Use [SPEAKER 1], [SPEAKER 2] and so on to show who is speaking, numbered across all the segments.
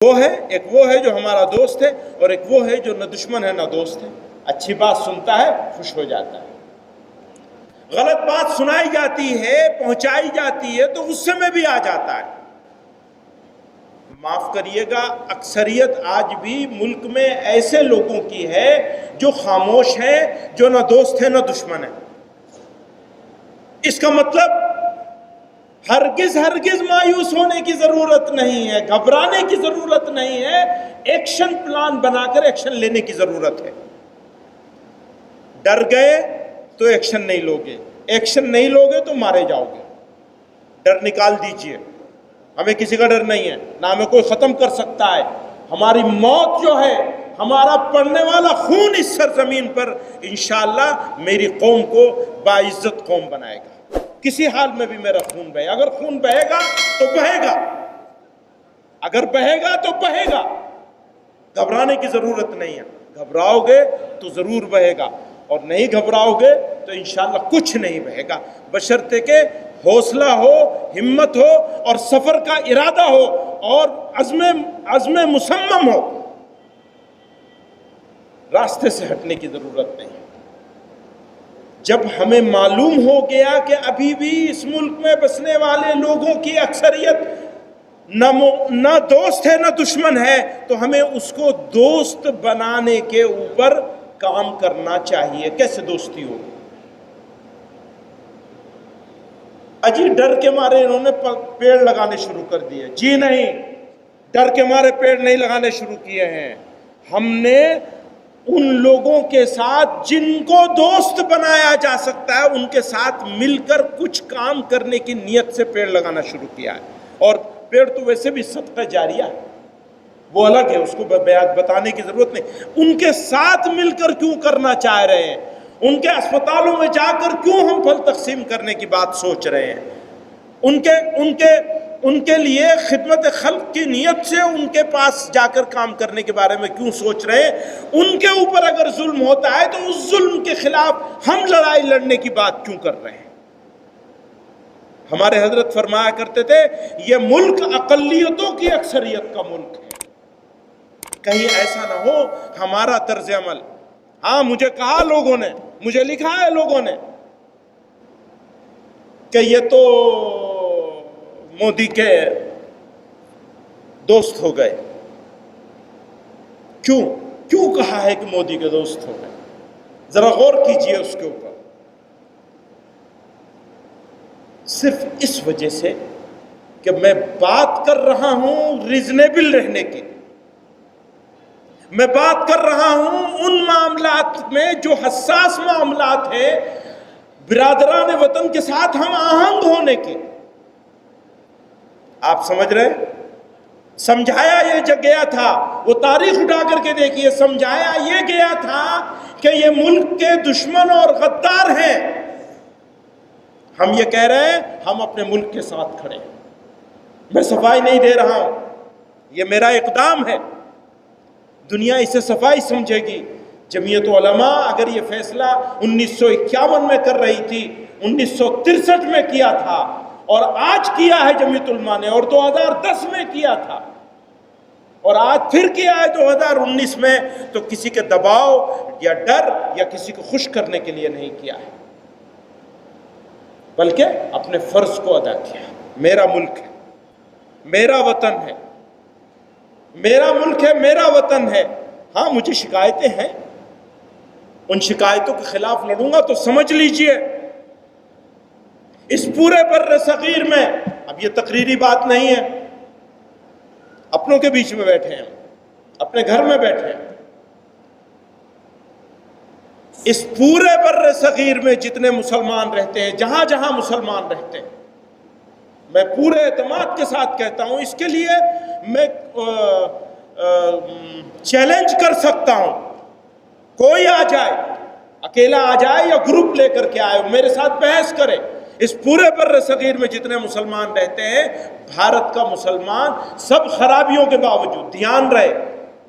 [SPEAKER 1] وہ ہے، ایک وہ ہے جو ہمارا دوست ہے، اور ایک وہ ہے جو نہ دشمن ہے نہ دوست ہے۔ اچھی بات سنتا ہے، خوش ہو جاتا ہے، غلط بات سنائی جاتی ہے، پہنچائی جاتی ہے تو غصے میں بھی آ جاتا ہے۔ معاف کریے گا، اکثریت آج بھی ملک میں ایسے لوگوں کی ہے جو خاموش ہیں، جو نہ دوست ہے نہ دشمن ہے۔ اس کا مطلب ہرگز مایوس ہونے کی ضرورت نہیں ہے، گھبرانے کی ضرورت نہیں ہے، ایکشن پلان بنا کر ایکشن لینے کی ضرورت ہے۔ ڈر گئے تو ایکشن نہیں لوگے، ایکشن نہیں لوگے تو مارے جاؤ گے۔ ڈر نکال دیجئے، ہمیں کسی کا ڈر نہیں ہے، نہ ہمیں کوئی ختم کر سکتا ہے۔ ہماری موت جو ہے، ہمارا پڑنے والا خون اس سرزمین پر انشاءاللہ میری قوم کو باعزت قوم بنائے گا۔ کسی حال میں بھی میرا خون بہے، اگر خون بہے گا تو بہے گا، اگر بہے گا تو بہے گا، گھبرانے کی ضرورت نہیں ہے۔ گھبراؤ گے تو ضرور بہے گا، اور نہیں گھبراؤ گے تو انشاءاللہ کچھ نہیں بہے گا، بشرطے کہ حوصلہ ہو، ہمت ہو، اور سفر کا ارادہ ہو، اور عزم مصمم ہو۔ راستے سے ہٹنے کی ضرورت نہیں ہے۔ جب ہمیں معلوم ہو گیا کہ ابھی بھی اس ملک میں بسنے والے لوگوں کی اکثریت نہ دوست ہے نہ دشمن ہے، تو ہمیں اس کو دوست بنانے کے اوپر کام کرنا چاہیے۔ کیسے دوستی ہو؟ اجی ڈر کے مارے انہوں نے پیڑ لگانے شروع کر دیے۔ جی نہیں، ڈر کے مارے پیڑ نہیں لگانے شروع کیے ہیں، ہم نے ان لوگوں کے ساتھ جن کو دوست بنایا جا سکتا ہے ان کے ساتھ مل کر کچھ کام کرنے کی نیت سے پیڑ لگانا شروع کیا ہے۔ اور پیڑ تو ویسے بھی صدقہ جاریہ ہے، وہ الگ ہے، اس کو بتانے کی ضرورت نہیں۔ ان کے ساتھ مل کر کیوں کرنا چاہ رہے ہیں؟ ان کے اسپتالوں میں جا کر کیوں ہم پھل تقسیم کرنے کی بات سوچ رہے ہیں؟ ان کے لیے خدمت خلق کی نیت سے ان کے پاس جا کر کام کرنے کے بارے میں کیوں سوچ رہے ہیں؟ ان کے اوپر اگر ظلم ہوتا ہے تو اس ظلم کے خلاف ہم لڑائی لڑنے کی بات کیوں کر رہے ہیں؟ ہمارے حضرت فرمایا کرتے تھے، یہ ملک اقلیتوں کی اکثریت کا ملک ہے۔ کہیں ایسا نہ ہو ہمارا طرز عمل، ہاں مجھے کہا لوگوں نے، مجھے لکھا ہے لوگوں نے کہ یہ تو مودی کے دوست ہو گئے۔ کیوں کہا ہے کہ مودی کے دوست ہو گئے؟ ذرا غور کیجئے اس کے اوپر۔ صرف اس وجہ سے کہ میں بات کر رہا ہوں ریزنیبل رہنے کی، میں بات کر رہا ہوں ان معاملات میں جو حساس معاملات ہیں، برادران وطن کے ساتھ ہم آہنگ ہونے کے۔ آپ سمجھ رہے؟ سمجھایا یہ گیا تھا، وہ تاریخ اٹھا کر کے دیکھیے، سمجھایا یہ گیا تھا کہ یہ ملک کے دشمن اور غدار ہیں۔ ہم یہ کہہ رہے ہیں ہم اپنے ملک کے ساتھ کھڑے ہیں۔ میں صفائی نہیں دے رہا ہوں، یہ میرا اقدام ہے، دنیا اسے صفائی سمجھے گی۔ جمعیت علماء اگر یہ فیصلہ 1951 میں کر رہی تھی، 1963 میں کیا تھا، اور آج کیا ہے جمعیت علماء نے، اور 2010 میں کیا تھا، اور آج پھر کیا ہے 2019 میں، تو کسی کے دباؤ یا ڈر یا کسی کو خوش کرنے کے لیے نہیں کیا ہے، بلکہ اپنے فرض کو ادا کیا۔ میرا ملک ہے، میرا وطن ہے، میرا ملک ہے، میرا وطن ہے۔ ہاں مجھے شکایتیں ہیں، ان شکایتوں کے خلاف لڑوں گا، تو سمجھ لیجئے اس پورے بر صغیر میں، اب یہ تقریری بات نہیں ہے، اپنوں کے بیچ میں بیٹھے ہیں، اپنے گھر میں بیٹھے ہیں، اس پورے بر صغیر میں جتنے مسلمان رہتے ہیں، جہاں جہاں مسلمان رہتے ہیں، میں پورے اعتماد کے ساتھ کہتا ہوں، اس کے لیے میں چیلنج کر سکتا ہوں، کوئی آ جائے، اکیلا آ جائے یا گروپ لے کر کے آئے، میرے ساتھ بحث کرے۔ اس پورے بر صغیر میں جتنے مسلمان رہتے ہیں، بھارت کا مسلمان سب خرابیوں کے باوجود، دھیان رہے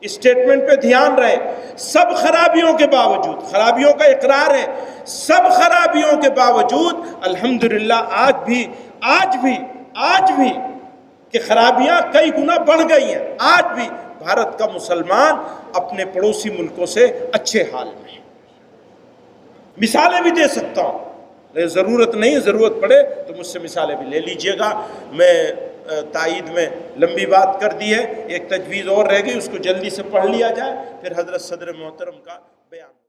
[SPEAKER 1] اسٹیٹمنٹ پہ، دھیان رہے، سب خرابیوں کے باوجود، خرابیوں کا اقرار ہے، سب خرابیوں کے باوجود الحمدللہ آج بھی کہ خرابیاں کئی گنا بڑھ گئی ہیں. آج بھی بھارت کا مسلمان اپنے پڑوسی ملکوں سے اچھے حال میں ہے. مثالیں بھی دے سکتا ہوں، لیکن ضرورت نہیں، ضرورت پڑے تو مجھ سے مثالیں بھی لے لیجئے گا. میں تائید میں لمبی بات کر دی ہے، ایک تجویز اور رہ گئی، اس کو جلدی سے پڑھ لیا جائے، پھر حضرت صدر محترم کا بیان.